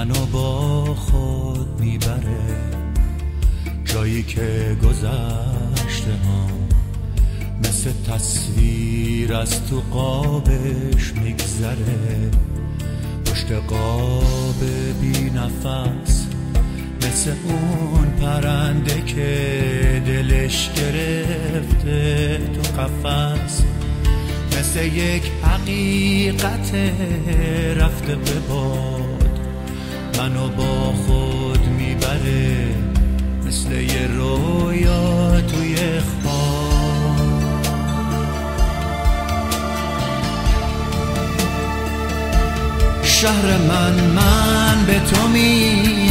منو با خود میبره، جایی که گذشته ها مثل تصویر از تو قابش میگذره. پشت قاب بی نفس مثل اون پرنده که دلش گرفته تو قفس، مثل یک حقیقت رفته به باد منو با خود میبره، مثل یه رویا توی خواب. شهر من به تو میاندیشم،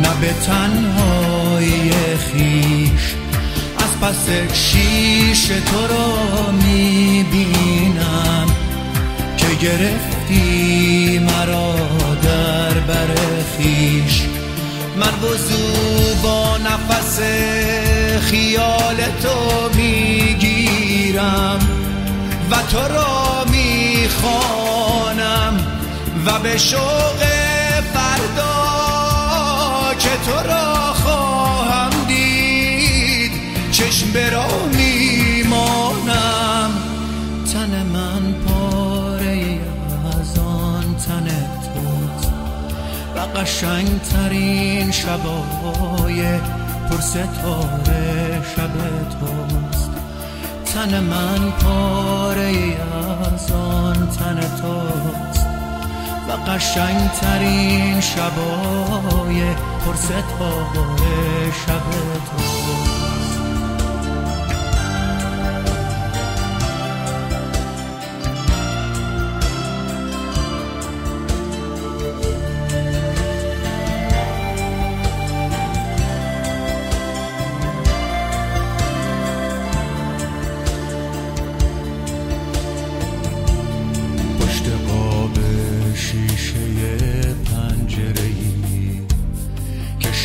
نه به تنهایی خیش، از پس شیشه تو رو میبینم که گرفتی مرا در بر خیش. من وضو با نفس خیال تو میگیرم و تو را میخوانم و به شوق فردا که تو را خواهم دید چشم به راه میمانم. تن من پاره از آن تن توست و قشنگ ترین شبای پرستاره شب توست. تن من پاره از آن تن توست و قشنگ ترین شبای پرستاره شب توست.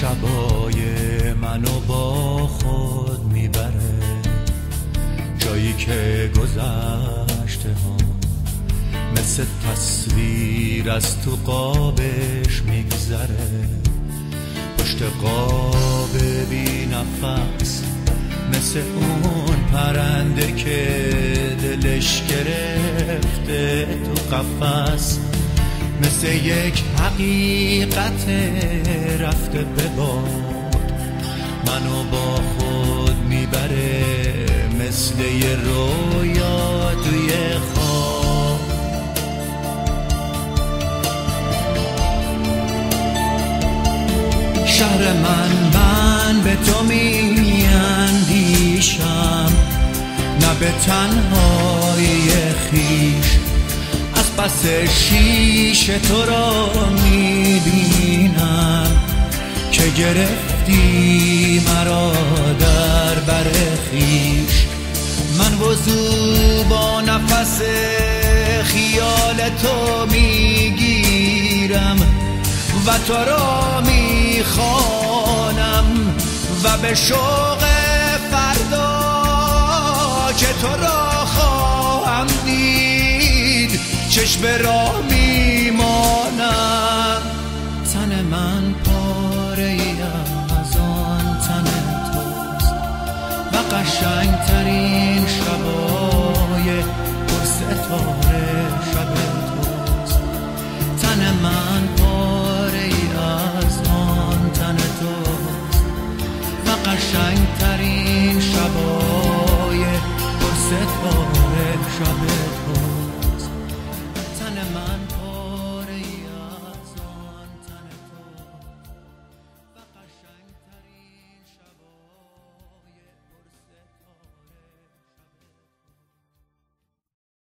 شبای منو با خود میبره، جایی که گذشته ها مثل تصویر از تو قابش میگذره. پشت قاب بی نفس مثل اون پرنده که دلش گرفته تو قفس، مثل یک حقیقت رفته به باد منو با خود میبره، مثل یه رویا توی خواب. شهر من به تو میاندیشم، نه به تنهایی خیش، از پس شیشه تو را میبینم که گرفتی مرا در بر خیش. من وضو با نفس خیال تو میگیرم و تو را میخوانم و به شوق فردا که تو را خواهم دید چشم به راه میمانم. تن من پاره از آن تن توست و قشنگ ترین شبای پرستاره شب توست. تن من